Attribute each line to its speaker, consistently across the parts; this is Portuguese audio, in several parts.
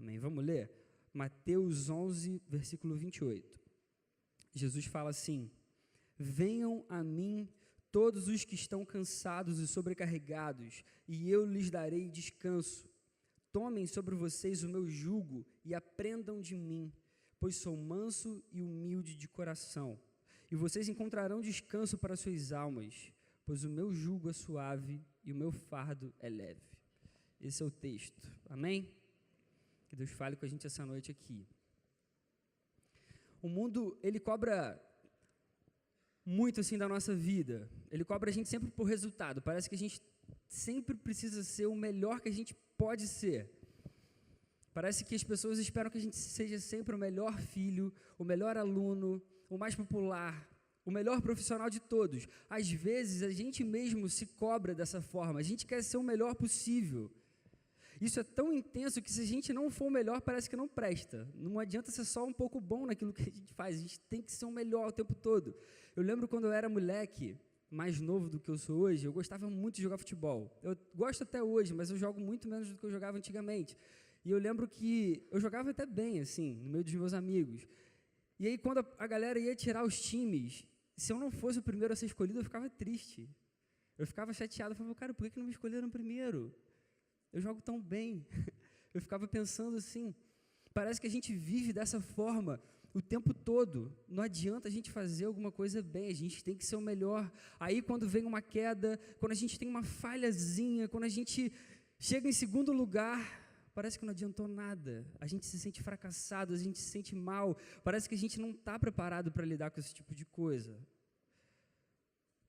Speaker 1: Amém? Vamos ler? Mateus 11, versículo 28. Jesus fala assim: venham a mim todos os que estão cansados e sobrecarregados, e eu lhes darei descanso. Tomem sobre vocês o meu jugo e aprendam de mim, pois sou manso e humilde de coração. E vocês encontrarão descanso para suas almas, pois o meu jugo é suave e o meu fardo é leve. Esse é o texto. Amém? Que Deus fale com a gente essa noite aqui. O mundo, ele cobra muito assim da nossa vida. Ele cobra a gente sempre por resultado. Parece que a gente sempre precisa ser o melhor que a gente pode ser. Parece que as pessoas esperam que a gente seja sempre o melhor filho, o melhor aluno, o mais popular, o melhor profissional de todos. Às vezes, a gente mesmo se cobra dessa forma. A gente quer ser o melhor possível. Isso é tão intenso que se a gente não for o melhor, parece que não presta. Não adianta ser só um pouco bom naquilo que a gente faz. A gente tem que ser o melhor o tempo todo. Eu lembro quando eu era moleque, mais novo do que eu sou hoje, eu gostava muito de jogar futebol. Eu gosto até hoje, mas eu jogo muito menos do que eu jogava antigamente. E eu lembro que eu jogava até bem, assim, no meio dos meus amigos. E aí, quando a galera ia tirar os times, se eu não fosse o primeiro a ser escolhido, eu ficava triste. Eu ficava chateado. Eu falava, cara, por que não me escolheram primeiro? Eu jogo tão bem. Eu ficava pensando assim, parece que a gente vive dessa forma o tempo todo. Não adianta a gente fazer alguma coisa bem, a gente tem que ser o melhor. Aí, quando vem uma queda, quando a gente tem uma falhazinha, quando a gente chega em segundo lugar, parece que não adiantou nada. A gente se sente fracassado, a gente se sente mal. Parece que a gente não está preparado para lidar com esse tipo de coisa.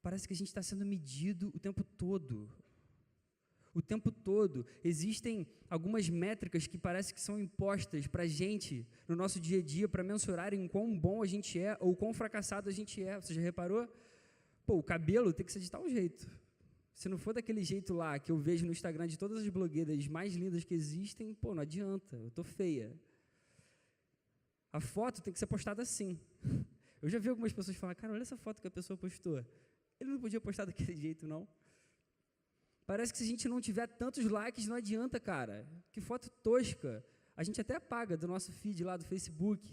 Speaker 1: Parece que a gente está sendo medido o tempo todo. O tempo todo. Existem algumas métricas que parece que são impostas para a gente, no nosso dia a dia, para mensurarem quão bom a gente é ou quão fracassado a gente é. Você já reparou? Pô, o cabelo tem que ser de tal jeito. Se não for daquele jeito lá que eu vejo no Instagram de todas as blogueiras mais lindas que existem, pô, não adianta, eu tô feia. A foto tem que ser postada assim. Eu já vi algumas pessoas falar, cara, olha essa foto que a pessoa postou. Ele não podia postar daquele jeito, não. Parece que se a gente não tiver tantos likes, não adianta, cara. Que foto tosca. A gente até apaga do nosso feed lá do Facebook.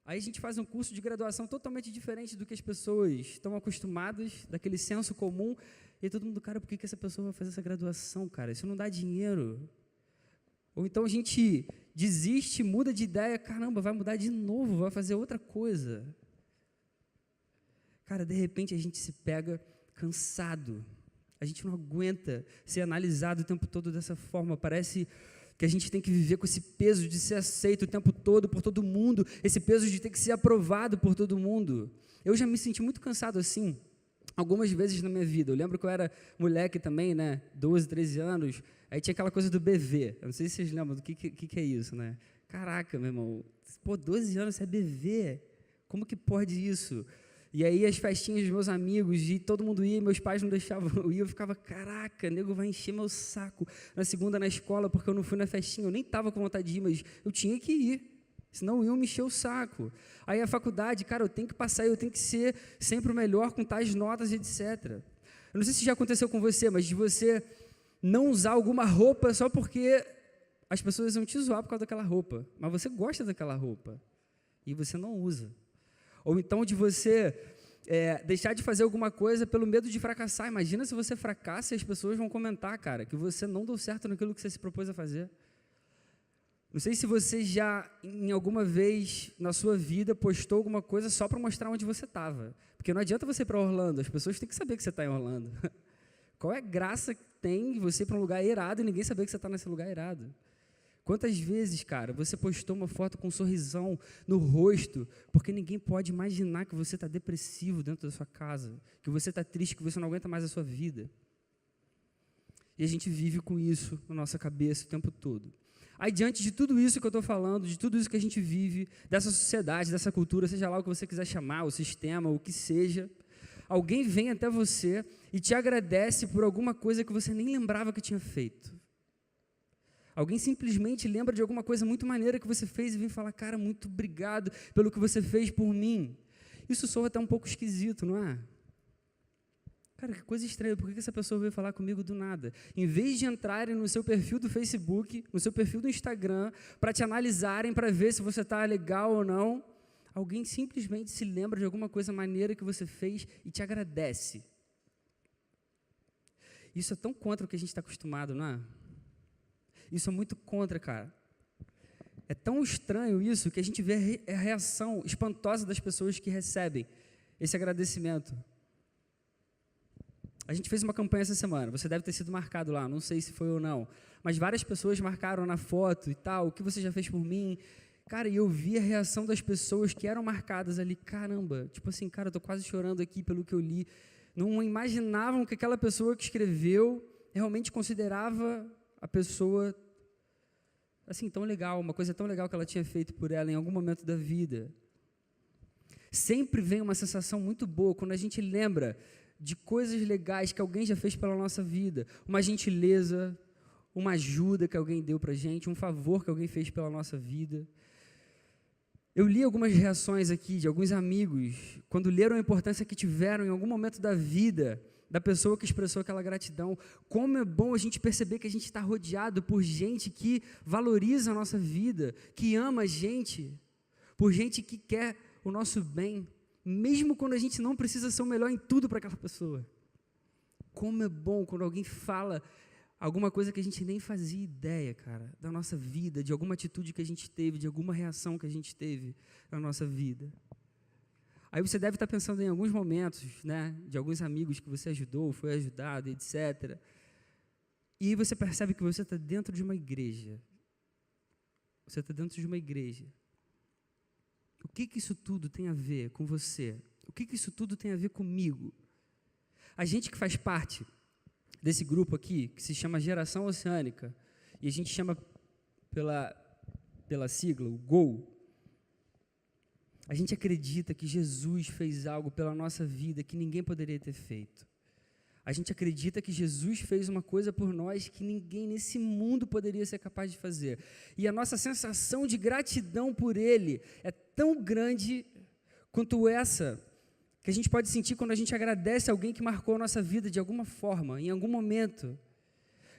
Speaker 1: Aí a gente faz um curso de graduação totalmente diferente do que as pessoas estão acostumadas, daquele senso comum. E aí todo mundo, cara, por que essa pessoa vai fazer essa graduação, cara? Isso não dá dinheiro. Ou então a gente desiste, muda de ideia, caramba, vai mudar de novo, vai fazer outra coisa. Cara, de repente a gente se pega cansado. A gente não aguenta ser analisado o tempo todo dessa forma. Parece que a gente tem que viver com esse peso de ser aceito o tempo todo por todo mundo, esse peso de ter que ser aprovado por todo mundo. Eu já me senti muito cansado assim, algumas vezes na minha vida. Eu lembro que eu era moleque também, né, 12, 13 anos, aí tinha aquela coisa do BV. Eu não sei se vocês lembram do que é isso, né? Caraca, meu irmão, pô, 12 anos você é BV? Como que pode isso? E aí as festinhas dos meus amigos, e todo mundo ia, meus pais não deixavam eu ir, eu ficava, caraca, nego vai encher meu saco na segunda na escola, porque eu não fui na festinha, eu nem estava com vontade de ir, mas eu tinha que ir, senão iam me encher o saco. Aí a faculdade, cara, eu tenho que passar, eu tenho que ser sempre o melhor com tais notas, etc. Eu não sei se já aconteceu com você, mas de você não usar alguma roupa só porque as pessoas vão te zoar por causa daquela roupa, mas você gosta daquela roupa, e você não usa. Ou então de você deixar de fazer alguma coisa pelo medo de fracassar. Imagina se você fracassa e as pessoas vão comentar, cara, que você não deu certo naquilo que você se propôs a fazer. Não sei se você já, em alguma vez na sua vida, postou alguma coisa só para mostrar onde você estava. Porque não adianta você ir para Orlando, as pessoas têm que saber que você está em Orlando. Qual é a graça que tem você ir para um lugar irado e ninguém saber que você está nesse lugar irado? Quantas vezes, cara, você postou uma foto com um sorrisão no rosto, porque ninguém pode imaginar que você está depressivo dentro da sua casa, que você está triste, que você não aguenta mais a sua vida. E a gente vive com isso na nossa cabeça o tempo todo. Aí, diante de tudo isso que eu estou falando, de tudo isso que a gente vive, dessa sociedade, dessa cultura, seja lá o que você quiser chamar, o sistema, o que seja, alguém vem até você e te agradece por alguma coisa que você nem lembrava que tinha feito. Alguém simplesmente lembra de alguma coisa muito maneira que você fez e vem falar, cara, muito obrigado pelo que você fez por mim. Isso soa até um pouco esquisito, não é? Cara, que coisa estranha, por que essa pessoa veio falar comigo do nada? Em vez de entrarem no seu perfil do Facebook, no seu perfil do Instagram, para te analisarem, para ver se você está legal ou não, alguém simplesmente se lembra de alguma coisa maneira que você fez e te agradece. Isso é tão contra o que a gente está acostumado, não é? Isso é muito contra, cara. É tão estranho isso que a gente vê a reação espantosa das pessoas que recebem esse agradecimento. A gente fez uma campanha essa semana, você deve ter sido marcado lá, não sei se foi ou não, mas várias pessoas marcaram na foto e tal, o que você já fez por mim. Cara, e eu vi a reação das pessoas que eram marcadas ali, caramba, tipo assim, cara, eu tô quase chorando aqui pelo que eu li. Não imaginavam que aquela pessoa que escreveu realmente considerava a pessoa assim, tão legal, uma coisa tão legal que ela tinha feito por ela em algum momento da vida. Sempre vem uma sensação muito boa quando a gente lembra de coisas legais que alguém já fez pela nossa vida, uma gentileza, uma ajuda que alguém deu para a gente, um favor que alguém fez pela nossa vida. Eu li algumas reações aqui de alguns amigos, quando leram a importância que tiveram em algum momento da vida da pessoa que expressou aquela gratidão. Como é bom a gente perceber que a gente está rodeado por gente que valoriza a nossa vida, que ama a gente, por gente que quer o nosso bem, mesmo quando a gente não precisa ser o melhor em tudo para aquela pessoa. Como é bom quando alguém fala alguma coisa que a gente nem fazia ideia, cara, da nossa vida, de alguma atitude que a gente teve, de alguma reação que a gente teve na nossa vida. Aí você deve estar pensando em alguns momentos, né, de alguns amigos que você ajudou, foi ajudado, etc. E você percebe que você está dentro de uma igreja. Você está dentro de uma igreja. O que isso tudo tem a ver com você? O que isso tudo tem a ver comigo? A gente que faz parte desse grupo aqui, que se chama Geração Oceânica, e a gente chama pela sigla, o GOL, a gente acredita que Jesus fez algo pela nossa vida que ninguém poderia ter feito. A gente acredita que Jesus fez uma coisa por nós que ninguém nesse mundo poderia ser capaz de fazer. E a nossa sensação de gratidão por Ele é tão grande quanto essa que a gente pode sentir quando a gente agradece alguém que marcou a nossa vida de alguma forma, em algum momento.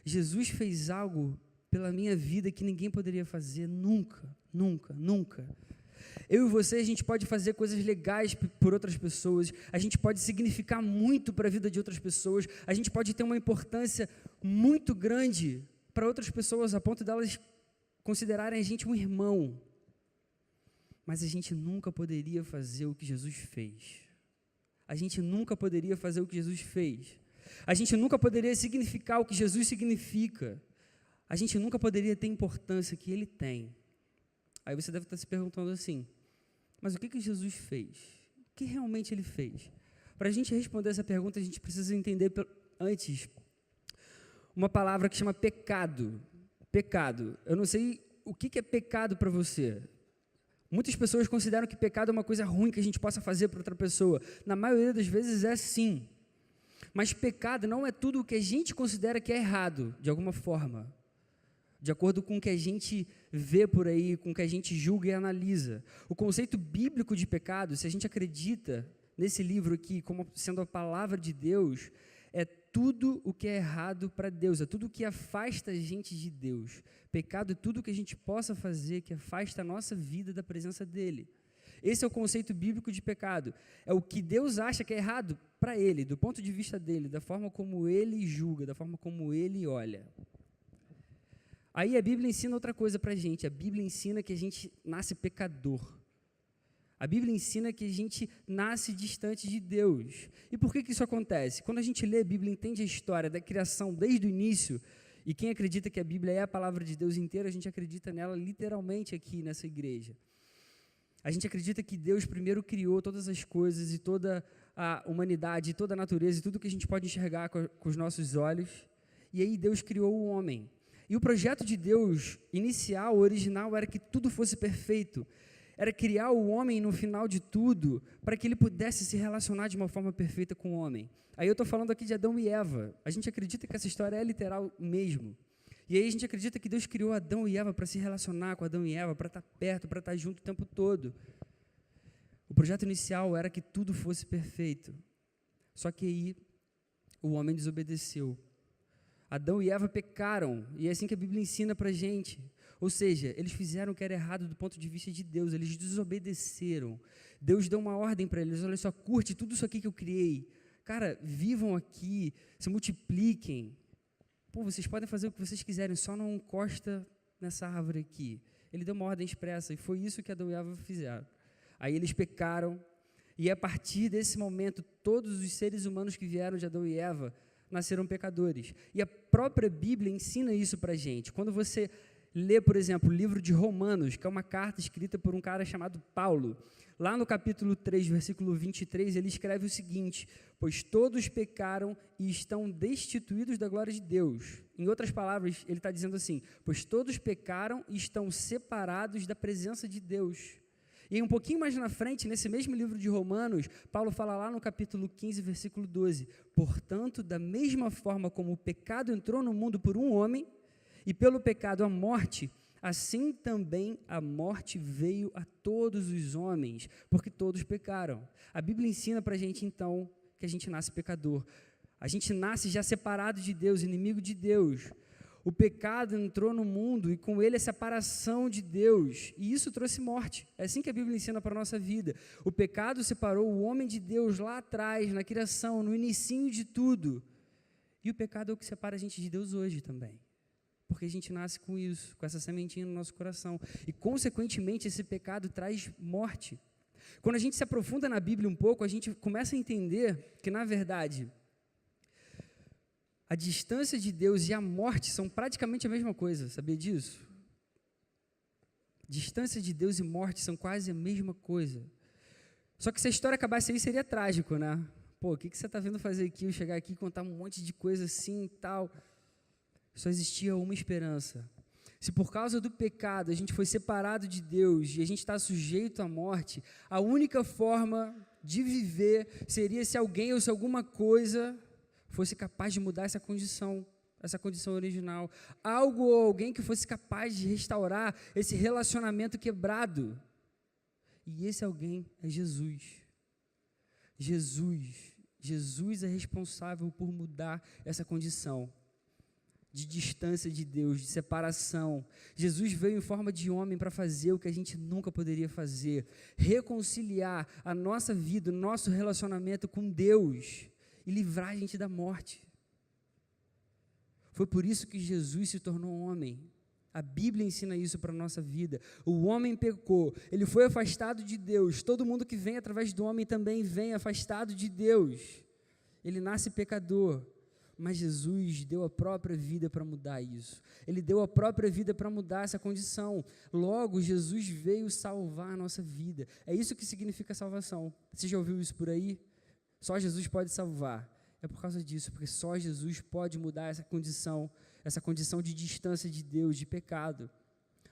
Speaker 1: Jesus fez algo pela minha vida que ninguém poderia fazer nunca, nunca, nunca. Eu e você, a gente pode fazer coisas legais por outras pessoas, a gente pode significar muito para a vida de outras pessoas, a gente pode ter uma importância muito grande para outras pessoas, a ponto delas considerarem a gente um irmão. Mas a gente nunca poderia fazer o que Jesus fez. A gente nunca poderia fazer o que Jesus fez. A gente nunca poderia significar o que Jesus significa. A gente nunca poderia ter a importância que Ele tem. Aí você deve estar se perguntando assim, mas o que Jesus fez? O que realmente Ele fez? Para a gente responder essa pergunta, a gente precisa entender antes uma palavra que chama pecado. Pecado. Eu não sei o que é pecado para você. Muitas pessoas consideram que pecado é uma coisa ruim que a gente possa fazer para outra pessoa. Na maioria das vezes é sim. Mas pecado não é tudo o que a gente considera que é errado, de alguma forma. De acordo com o que a gente vê por aí, com o que a gente julga e analisa. O conceito bíblico de pecado, se a gente acredita nesse livro aqui como sendo a palavra de Deus, é tudo o que é errado para Deus, é tudo o que afasta a gente de Deus. Pecado é tudo o que a gente possa fazer que afasta a nossa vida da presença dEle. Esse é o conceito bíblico de pecado. É o que Deus acha que é errado para Ele, do ponto de vista dEle, da forma como Ele julga, da forma como Ele olha. Aí a Bíblia ensina outra coisa para a gente. A Bíblia ensina que a gente nasce pecador. A Bíblia ensina que a gente nasce distante de Deus. E por que isso acontece? Quando a gente lê a Bíblia, entende a história da criação desde o início, e quem acredita que a Bíblia é a palavra de Deus inteira, a gente acredita nela literalmente aqui nessa igreja. A gente acredita que Deus primeiro criou todas as coisas e toda a humanidade, toda a natureza e tudo que a gente pode enxergar com os nossos olhos. E aí Deus criou o homem. E o projeto de Deus inicial, original, era que tudo fosse perfeito. Era criar o homem no final de tudo, para que ele pudesse se relacionar de uma forma perfeita com o homem. Aí eu estou falando aqui de Adão e Eva. A gente acredita que essa história é literal mesmo. E aí a gente acredita que Deus criou Adão e Eva para se relacionar com Adão e Eva, para estar perto, para estar junto o tempo todo. O projeto inicial era que tudo fosse perfeito. Só que aí o homem desobedeceu. Adão e Eva pecaram, e é assim que a Bíblia ensina para a gente. Ou seja, eles fizeram o que era errado do ponto de vista de Deus, eles desobedeceram. Deus deu uma ordem para eles: olha só, curte tudo isso aqui que eu criei. Cara, vivam aqui, se multipliquem. Pô, vocês podem fazer o que vocês quiserem, só não encosta nessa árvore aqui. Ele deu uma ordem expressa, e foi isso que Adão e Eva fizeram. Aí eles pecaram, e a partir desse momento, todos os seres humanos que vieram de Adão e Eva nasceram pecadores. E a própria Bíblia ensina isso para a gente. Quando você lê, por exemplo, o livro de Romanos, que é uma carta escrita por um cara chamado Paulo, lá no capítulo 3, versículo 23, ele escreve o seguinte: pois todos pecaram e estão destituídos da glória de Deus. Em outras palavras, ele está dizendo assim: pois todos pecaram e estão separados da presença de Deus. E um pouquinho mais na frente, nesse mesmo livro de Romanos, Paulo fala lá no capítulo 15, versículo 12: portanto, da mesma forma como o pecado entrou no mundo por um homem, e pelo pecado a morte, assim também a morte veio a todos os homens, porque todos pecaram. A Bíblia ensina para a gente, então, que a gente nasce pecador. A gente nasce já separado de Deus, inimigo de Deus. O pecado entrou no mundo e com ele a separação de Deus, e isso trouxe morte. É assim que a Bíblia ensina para a nossa vida. O pecado separou o homem de Deus lá atrás, na criação, no inicinho de tudo. E o pecado é o que separa a gente de Deus hoje também. Porque a gente nasce com isso, com essa sementinha no nosso coração. E, consequentemente, esse pecado traz morte. Quando a gente se aprofunda na Bíblia um pouco, a gente começa a entender que, na verdade, a distância de Deus e a morte são praticamente a mesma coisa. Sabia disso? Distância de Deus e morte são quase a mesma coisa. Só que se a história acabasse aí, seria trágico, né? Pô, o que você está vendo fazer aqui? Eu chegar aqui e contar um monte de coisa assim e tal. Só existia uma esperança. Se por causa do pecado a gente foi separado de Deus e a gente está sujeito à morte, a única forma de viver seria se alguém ou se alguma coisa fosse capaz de mudar essa condição original. Algo ou alguém que fosse capaz de restaurar esse relacionamento quebrado. E esse alguém é Jesus. Jesus é responsável por mudar essa condição de distância de Deus, de separação. Jesus veio em forma de homem para fazer o que a gente nunca poderia fazer, reconciliar a nossa vida, o nosso relacionamento com Deus e livrar a gente da morte. Foi por isso que Jesus se tornou homem. A Bíblia ensina isso para a nossa vida. O homem pecou, ele foi afastado de Deus. Todo mundo que vem através do homem também vem afastado de Deus. Ele nasce pecador. Mas Jesus deu a própria vida para mudar isso. Ele deu a própria vida para mudar essa condição. Logo, Jesus veio salvar a nossa vida. É isso que significa salvação. Você já ouviu isso por aí? Só Jesus pode salvar. É por causa disso, porque só Jesus pode mudar essa condição de distância de Deus, de pecado.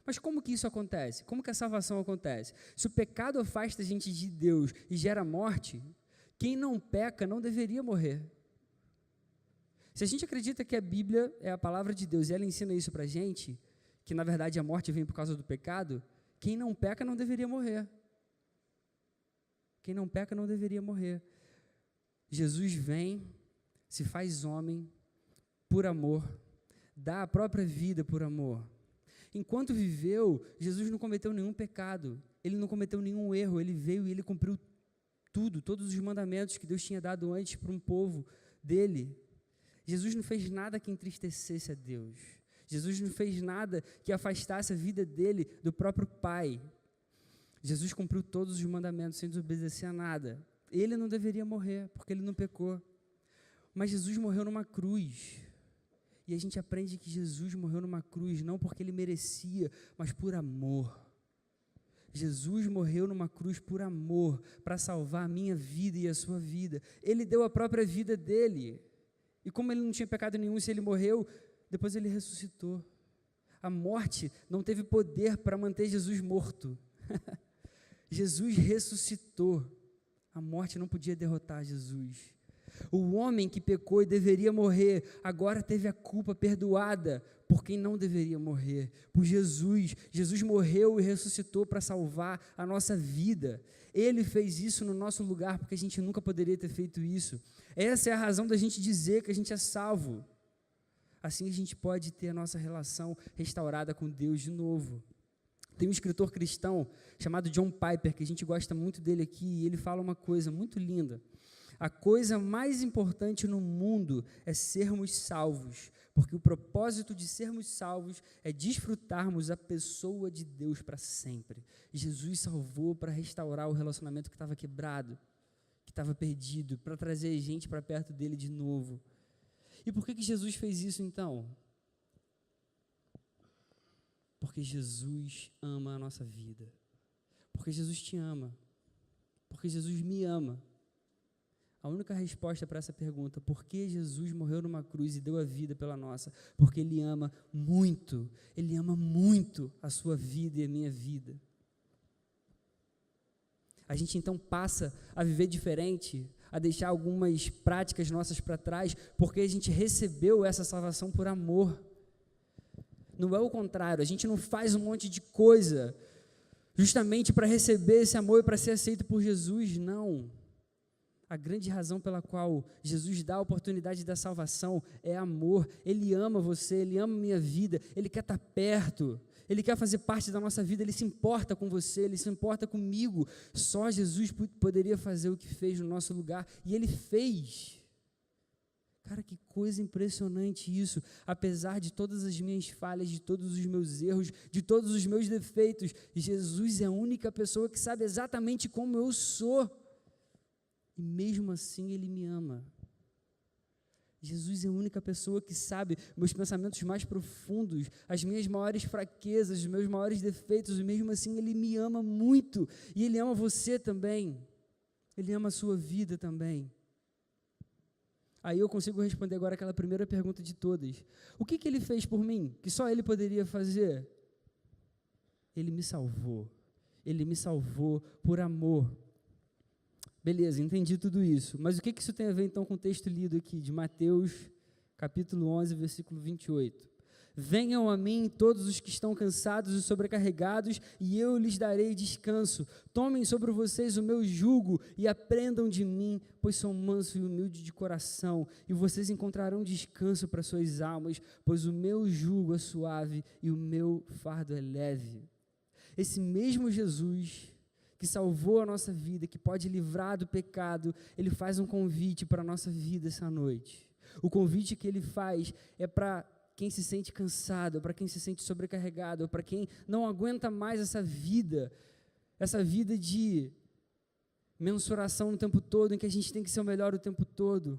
Speaker 1: Mas como que isso acontece? Como que a salvação acontece? Se o pecado afasta a gente de Deus e gera morte, quem não peca não deveria morrer. Se a gente acredita que a Bíblia é a palavra de Deus e ela ensina isso para a gente, que na verdade a morte vem por causa do pecado, quem não peca não deveria morrer. Quem não peca não deveria morrer. Jesus vem, se faz homem por amor, dá a própria vida por amor. Enquanto viveu, Jesus não cometeu nenhum pecado, ele não cometeu nenhum erro, ele veio e ele cumpriu tudo, todos os mandamentos que Deus tinha dado antes para um povo dele. Jesus não fez nada que entristecesse a Deus. Jesus não fez nada que afastasse a vida dele do próprio Pai. Jesus cumpriu todos os mandamentos sem desobedecer a nada. Ele não deveria morrer, porque ele não pecou. Mas Jesus morreu numa cruz. E a gente aprende que Jesus morreu numa cruz, não porque ele merecia, mas por amor. Jesus morreu numa cruz por amor, para salvar a minha vida e a sua vida. Ele deu a própria vida dele. E como ele não tinha pecado nenhum, se ele morreu, depois ele ressuscitou. A morte não teve poder para manter Jesus morto. Jesus ressuscitou. A morte não podia derrotar Jesus. O homem que pecou e deveria morrer, agora teve a culpa perdoada por quem não deveria morrer, por Jesus. Jesus morreu e ressuscitou para salvar a nossa vida. Ele fez isso no nosso lugar, porque a gente nunca poderia ter feito isso. Essa é a razão da gente dizer que a gente é salvo. Assim a gente pode ter a nossa relação restaurada com Deus de novo. Tem um escritor cristão chamado John Piper, que a gente gosta muito dele aqui, e ele fala uma coisa muito linda. A coisa mais importante no mundo é sermos salvos, porque o propósito de sermos salvos é desfrutarmos a pessoa de Deus para sempre. Jesus salvou para restaurar o relacionamento que estava quebrado, que estava perdido, para trazer a gente para perto dele de novo. E por que Jesus fez isso então? Porque Jesus ama a nossa vida. Porque Jesus te ama. Porque Jesus me ama. A única resposta para essa pergunta, por que Jesus morreu numa cruz e deu a vida pela nossa? Porque Ele ama muito a sua vida e a minha vida. A gente então passa a viver diferente, a deixar algumas práticas nossas para trás, porque a gente recebeu essa salvação por amor. Não é o contrário, a gente não faz um monte de coisa justamente para receber esse amor e para ser aceito por Jesus, não. A grande razão pela qual Jesus dá a oportunidade da salvação é amor. Ele ama você, Ele ama a minha vida, Ele quer estar perto, Ele quer fazer parte da nossa vida, Ele se importa com você, Ele se importa comigo. Só Jesus poderia fazer o que fez no nosso lugar, e Ele fez. Cara, que coisa impressionante isso. Apesar de todas as minhas falhas, de todos os meus erros, de todos os meus defeitos, Jesus é a única pessoa que sabe exatamente como eu sou. E mesmo assim Ele me ama. Jesus é a única pessoa que sabe meus pensamentos mais profundos, as minhas maiores fraquezas, os meus maiores defeitos, e mesmo assim Ele me ama muito. E Ele ama você também. Ele ama a sua vida também. Aí eu consigo responder agora aquela primeira pergunta de todas. O que Ele fez por mim, que só Ele poderia fazer? Ele me salvou. Ele me salvou por amor. Beleza, entendi tudo isso. Mas o que isso tem a ver então com o texto lido aqui, de Mateus, capítulo 11, versículo 28? Venham a mim todos os que estão cansados e sobrecarregados, e eu lhes darei descanso. Tomem sobre vocês o meu jugo e aprendam de mim, pois sou manso e humilde de coração, e vocês encontrarão descanso para suas almas, pois o meu jugo é suave e o meu fardo é leve. Esse mesmo Jesus que salvou a nossa vida, que pode livrar do pecado, Ele faz um convite para a nossa vida essa noite. O convite que Ele faz é para quem se sente cansado, para quem se sente sobrecarregado, para quem não aguenta mais essa vida de mensuração o tempo todo, em que a gente tem que ser o melhor o tempo todo.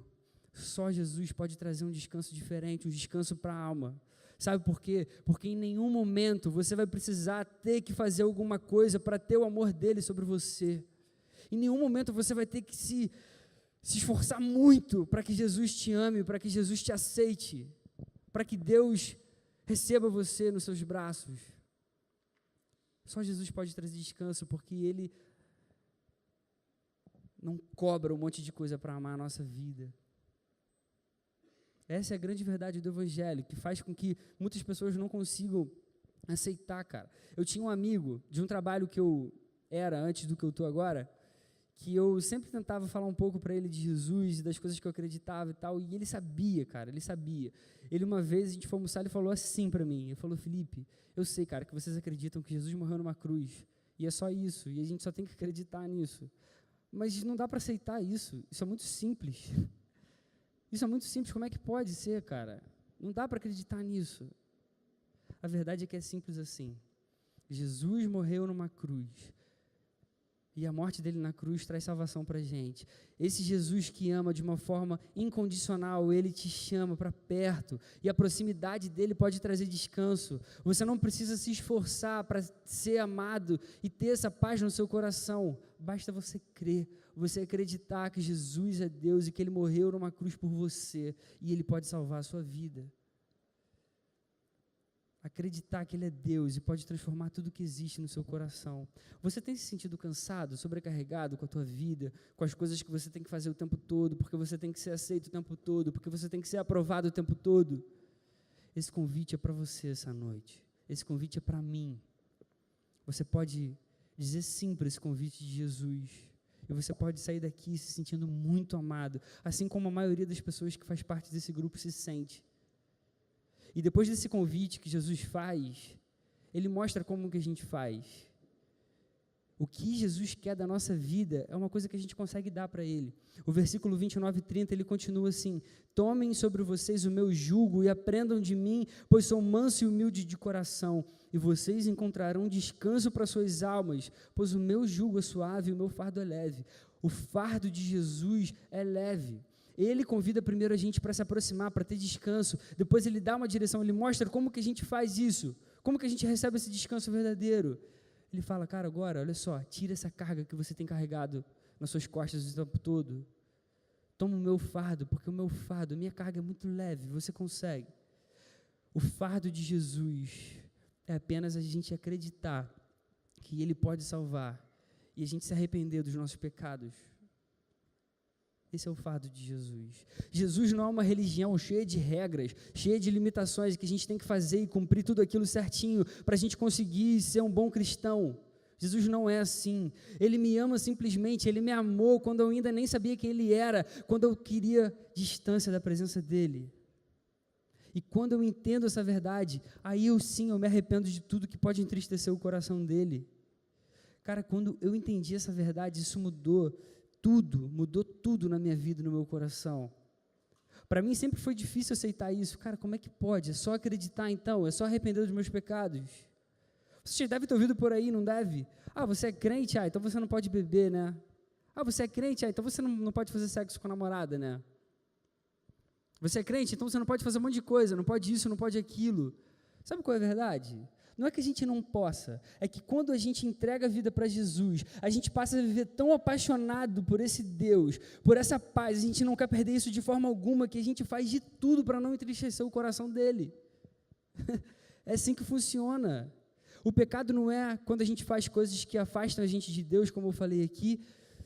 Speaker 1: Só Jesus pode trazer um descanso diferente, um descanso para a alma. Sabe por quê? Porque em nenhum momento você vai precisar ter que fazer alguma coisa para ter o amor dele sobre você. Em nenhum momento você vai ter que se esforçar muito para que Jesus te ame, para que Jesus te aceite, para que Deus receba você nos seus braços. Só Jesus pode trazer descanso, porque Ele não cobra um monte de coisa para amar a nossa vida. Essa é a grande verdade do Evangelho, que faz com que muitas pessoas não consigam aceitar, cara. Eu tinha um amigo de um trabalho que eu era antes do que eu estou agora, que eu sempre tentava falar um pouco para ele de Jesus e das coisas que eu acreditava e tal, e ele sabia, cara, ele sabia. Ele uma vez, a gente foi almoçar, ele falou assim para mim, ele falou: Felipe, eu sei, cara, que vocês acreditam que Jesus morreu numa cruz, e é só isso, e a gente só tem que acreditar nisso. Mas não dá para aceitar isso é muito simples. Isso é muito simples, como é que pode ser, cara? Não dá para acreditar nisso. A verdade é que é simples assim. Jesus morreu numa cruz, e a morte dele na cruz traz salvação para a gente. Esse Jesus que ama de uma forma incondicional, Ele te chama para perto, e a proximidade dele pode trazer descanso. Você não precisa se esforçar para ser amado e ter essa paz no seu coração. Basta você crer, você acreditar que Jesus é Deus e que Ele morreu numa cruz por você, e Ele pode salvar a sua vida. acreditar que Ele é Deus e pode transformar tudo que existe no seu coração. Você tem se sentido cansado, sobrecarregado com a tua vida, com as coisas que você tem que fazer o tempo todo, porque você tem que ser aceito o tempo todo, porque você tem que ser aprovado o tempo todo? Esse convite é para você essa noite. Esse convite é para mim. Você pode dizer sim para esse convite de Jesus. E você pode sair daqui se sentindo muito amado, assim como a maioria das pessoas que faz parte desse grupo se sente. E depois desse convite que Jesus faz, Ele mostra como que a gente faz. O que Jesus quer da nossa vida é uma coisa que a gente consegue dar para Ele. O versículo 29 e 30, ele continua assim: tomem sobre vocês o meu jugo e aprendam de mim, pois sou manso e humilde de coração, e vocês encontrarão descanso para suas almas, pois o meu jugo é suave e o meu fardo é leve. O fardo de Jesus é leve. Ele convida primeiro a gente para se aproximar, para ter descanso, depois Ele dá uma direção, Ele mostra como que a gente faz isso, como que a gente recebe esse descanso verdadeiro. Ele fala, cara, agora, olha só, tira essa carga que você tem carregado nas suas costas o tempo todo. Toma o meu fardo, porque o meu fardo, a minha carga é muito leve, você consegue. O fardo de Jesus é apenas a gente acreditar que Ele pode salvar e a gente se arrepender dos nossos pecados. Esse é o fardo de Jesus. Jesus não é uma religião cheia de regras, cheia de limitações, que a gente tem que fazer e cumprir tudo aquilo certinho para a gente conseguir ser um bom cristão. Jesus não é assim. Ele me ama simplesmente, Ele me amou quando eu ainda nem sabia quem Ele era, quando eu queria distância da presença dEle. E quando eu entendo essa verdade, aí eu me arrependo de tudo que pode entristecer o coração dEle. Cara, quando eu entendi essa verdade, isso mudou tudo na minha vida e no meu coração. Para mim sempre foi difícil aceitar isso. Cara, como é que pode? É só acreditar então? É só arrepender dos meus pecados? Você deve ter ouvido por aí, não deve? Ah, você é crente? Ah, então você não pode beber, né? Ah, você é crente? Ah, então você não pode fazer sexo com a namorada, né? Você é crente? Então você não pode fazer um monte de coisa, não pode isso, não pode aquilo. Sabe qual é a verdade? Não é que a gente não possa, é que quando a gente entrega a vida para Jesus, a gente passa a viver tão apaixonado por esse Deus, por essa paz, a gente não quer perder isso de forma alguma, que a gente faz de tudo para não entristecer o coração dele. É assim que funciona. O pecado não é quando a gente faz coisas que afastam a gente de Deus, como eu falei aqui.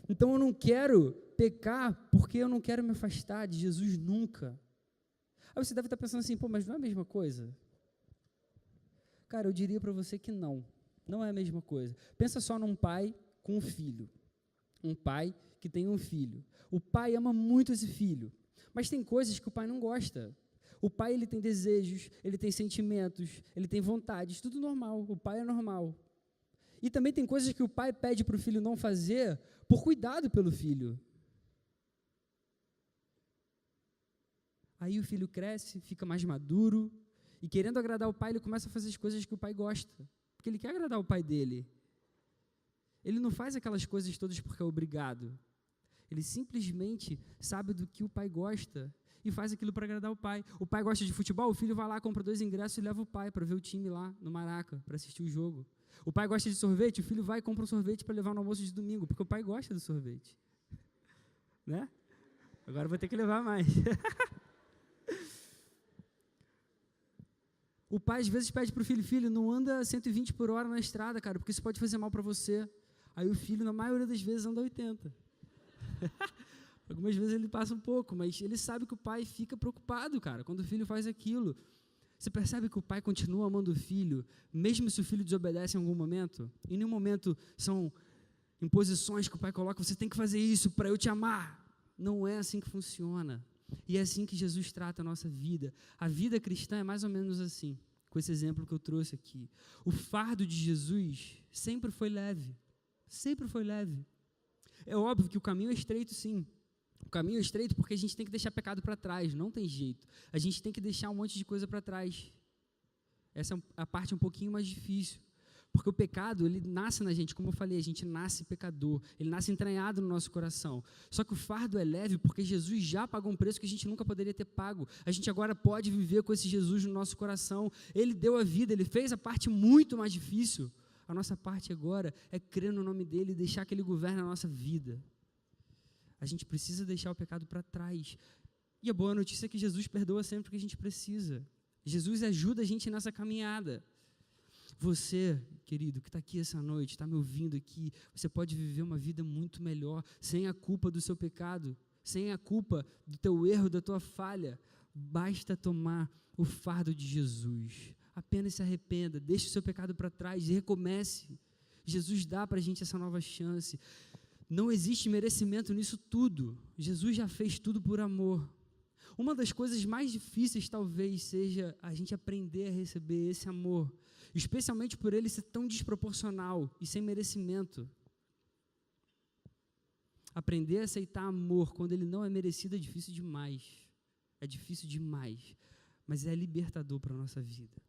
Speaker 1: Então eu não quero pecar porque eu não quero me afastar de Jesus nunca. Aí você deve estar pensando assim, mas não é a mesma coisa? Cara, eu diria para você que não é a mesma coisa. Pensa só num pai com um filho, um pai que tem um filho. O pai ama muito esse filho, mas tem coisas que o pai não gosta. O pai, ele tem desejos, ele tem sentimentos, ele tem vontades, tudo normal, o pai é normal. E também tem coisas que o pai pede para o filho não fazer por cuidado pelo filho. Aí o filho cresce, fica mais maduro, e querendo agradar o pai, ele começa a fazer as coisas que o pai gosta, porque ele quer agradar o pai dele. Ele não faz aquelas coisas todas porque é obrigado. Ele simplesmente sabe do que o pai gosta e faz aquilo para agradar o pai. O pai gosta de futebol, o filho vai lá, compra 2 ingressos e leva o pai para ver o time lá no Maraca, para assistir o jogo. O pai gosta de sorvete, o filho vai e compra um sorvete para levar no almoço de domingo, porque o pai gosta do sorvete. Né? Agora eu vou ter que levar mais. O pai às vezes pede para o filho, não anda 120 por hora na estrada, cara, porque isso pode fazer mal para você. Aí o filho, na maioria das vezes, anda 80. Algumas vezes ele passa um pouco, mas ele sabe que o pai fica preocupado, cara, quando o filho faz aquilo. Você percebe que o pai continua amando o filho, mesmo se o filho desobedece em algum momento? Em nenhum momento são imposições que o pai coloca, você tem que fazer isso para eu te amar. Não é assim que funciona. E é assim que Jesus trata a nossa vida. A vida cristã é mais ou menos assim, com esse exemplo que eu trouxe aqui. O fardo de Jesus sempre foi leve. Sempre foi leve. É óbvio que o caminho é estreito, sim. O caminho é estreito porque a gente tem que deixar pecado para trás, não tem jeito. A gente tem que deixar um monte de coisa para trás. Essa é a parte um pouquinho mais difícil. Porque o pecado, ele nasce na gente, como eu falei, a gente nasce pecador, ele nasce entranhado no nosso coração. Só que o fardo é leve porque Jesus já pagou um preço que a gente nunca poderia ter pago. A gente agora pode viver com esse Jesus no nosso coração. Ele deu a vida, ele fez a parte muito mais difícil. A nossa parte agora é crer no nome dele e deixar que ele governe a nossa vida. A gente precisa deixar o pecado para trás. E a boa notícia é que Jesus perdoa sempre que a gente precisa. Jesus ajuda a gente nessa caminhada. Você, querido, que está aqui essa noite, está me ouvindo aqui, você pode viver uma vida muito melhor, sem a culpa do seu pecado, sem a culpa do teu erro, da tua falha. Basta tomar o fardo de Jesus. Apenas se arrependa, deixe o seu pecado para trás e recomece. Jesus dá para a gente essa nova chance. Não existe merecimento nisso tudo. Jesus já fez tudo por amor. Uma das coisas mais difíceis talvez seja a gente aprender a receber esse amor, especialmente por ele ser tão desproporcional e sem merecimento. Aprender a aceitar amor quando ele não é merecido é difícil demais. É difícil demais, mas é libertador para a nossa vida.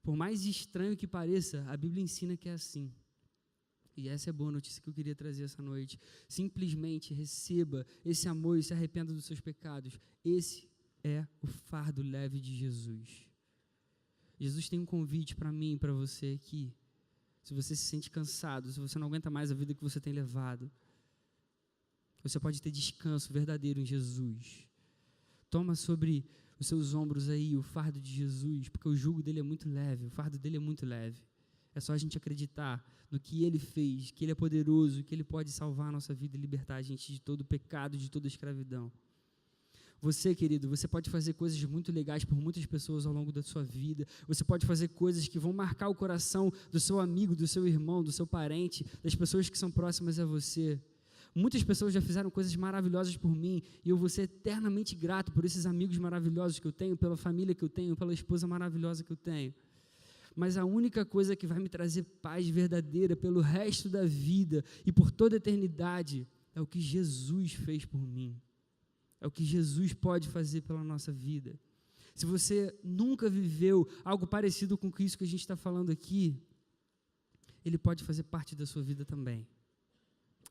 Speaker 1: Por mais estranho que pareça, a Bíblia ensina que é assim. E essa é a boa notícia que eu queria trazer essa noite. Simplesmente receba esse amor e se arrependa dos seus pecados. Esse é o fardo leve de Jesus. Jesus tem um convite para mim e para você aqui. Se você se sente cansado, se você não aguenta mais a vida que você tem levado, você pode ter descanso verdadeiro em Jesus. Toma sobre os seus ombros aí o fardo de Jesus, porque o jugo dele é muito leve, o fardo dele é muito leve. É só a gente acreditar no que ele fez, que ele é poderoso, que ele pode salvar a nossa vida e libertar a gente de todo o pecado, de toda a escravidão. Você, querido, você pode fazer coisas muito legais por muitas pessoas ao longo da sua vida. Você pode fazer coisas que vão marcar o coração do seu amigo, do seu irmão, do seu parente, das pessoas que são próximas a você. Muitas pessoas já fizeram coisas maravilhosas por mim e eu vou ser eternamente grato por esses amigos maravilhosos que eu tenho, pela família que eu tenho, pela esposa maravilhosa que eu tenho. Mas a única coisa que vai me trazer paz verdadeira pelo resto da vida e por toda a eternidade é o que Jesus fez por mim. É o que Jesus pode fazer pela nossa vida. Se você nunca viveu algo parecido com isso que a gente está falando aqui, ele pode fazer parte da sua vida também.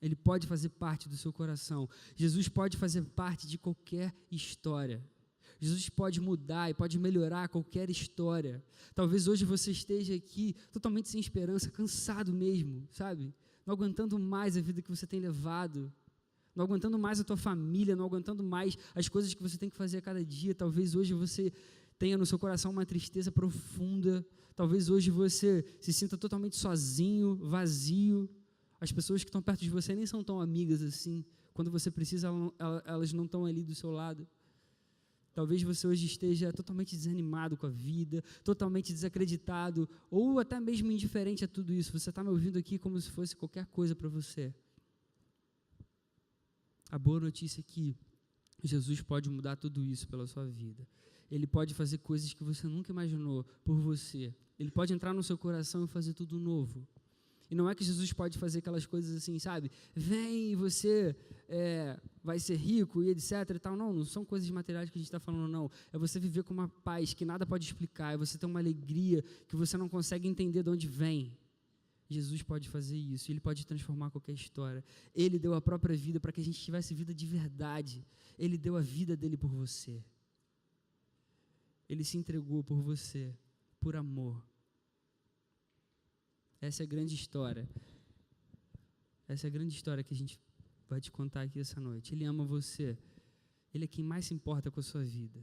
Speaker 1: Ele pode fazer parte do seu coração. Jesus pode fazer parte de qualquer história. Jesus pode mudar e pode melhorar qualquer história. Talvez hoje você esteja aqui totalmente sem esperança, cansado mesmo, sabe? Não aguentando mais a vida que você tem levado, não aguentando mais a tua família, não aguentando mais as coisas que você tem que fazer a cada dia. Talvez hoje você tenha no seu coração uma tristeza profunda. Talvez hoje você se sinta totalmente sozinho, vazio. As pessoas que estão perto de você nem são tão amigas assim. Quando você precisa, elas não estão ali do seu lado. Talvez você hoje esteja totalmente desanimado com a vida, totalmente desacreditado, ou até mesmo indiferente a tudo isso. Você está me ouvindo aqui como se fosse qualquer coisa para você. A boa notícia é que Jesus pode mudar tudo isso pela sua vida. Ele pode fazer coisas que você nunca imaginou por você. Ele pode entrar no seu coração e fazer tudo novo. E não é que Jesus pode fazer aquelas coisas assim, sabe? Vem e você vai ser rico e etc e tal. Não são coisas materiais que a gente está falando, não. É você viver com uma paz que nada pode explicar. É você ter uma alegria que você não consegue entender de onde vem. Jesus pode fazer isso. Ele pode transformar qualquer história. Ele deu a própria vida para que a gente tivesse vida de verdade. Ele deu a vida dele por você. Ele se entregou por você, por amor. Essa é a grande história. Essa é a grande história que a gente vai te contar aqui essa noite. Ele ama você. Ele é quem mais se importa com a sua vida.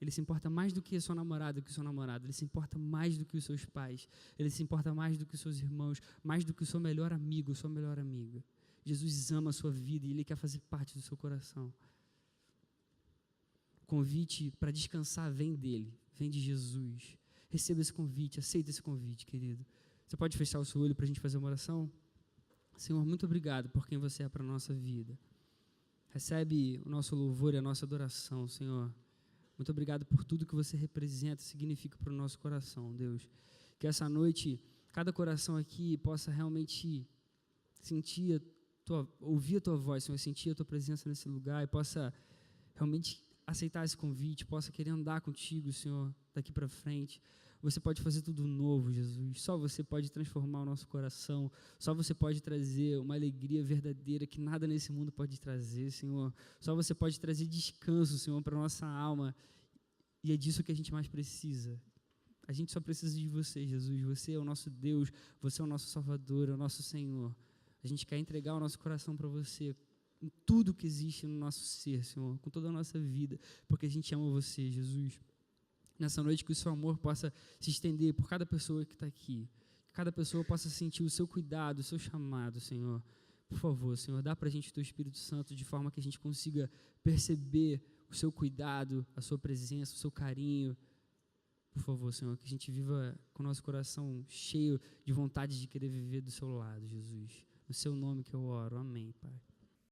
Speaker 1: Ele se importa mais do que a sua namorada, do que o seu namorado. Ele se importa mais do que os seus pais. Ele se importa mais do que os seus irmãos, mais do que o seu melhor amigo, sua melhor amiga. Jesus ama a sua vida e Ele quer fazer parte do seu coração. O convite para descansar vem dEle, vem de Jesus. Receba esse convite, aceita esse convite, querido. Você pode fechar o seu olho para a gente fazer uma oração? Senhor, muito obrigado por quem você é para a nossa vida. Recebe o nosso louvor e a nossa adoração, Senhor. Muito obrigado por tudo que você representa e significa para o nosso coração, Deus. Que essa noite, cada coração aqui possa realmente ouvir a Tua voz, Senhor, sentir a Tua presença nesse lugar e possa realmente aceitar esse convite, possa querer andar contigo, Senhor, daqui para frente. Você pode fazer tudo novo, Jesus. Só você pode transformar o nosso coração. Só você pode trazer uma alegria verdadeira que nada nesse mundo pode trazer, Senhor. Só você pode trazer descanso, Senhor, para a nossa alma. E é disso que a gente mais precisa. A gente só precisa de você, Jesus. Você é o nosso Deus. Você é o nosso Salvador, é o nosso Senhor. A gente quer entregar o nosso coração para você, em tudo que existe no nosso ser, Senhor, com toda a nossa vida, porque a gente ama você, Jesus. Nessa noite que o seu amor possa se estender por cada pessoa que está aqui. Que cada pessoa possa sentir o seu cuidado, o seu chamado, Senhor. Por favor, Senhor, dá para a gente o teu Espírito Santo de forma que a gente consiga perceber o seu cuidado, a sua presença, o seu carinho. Por favor, Senhor, que a gente viva com o nosso coração cheio de vontade de querer viver do seu lado, Jesus. No seu nome que eu oro. Amém, Pai.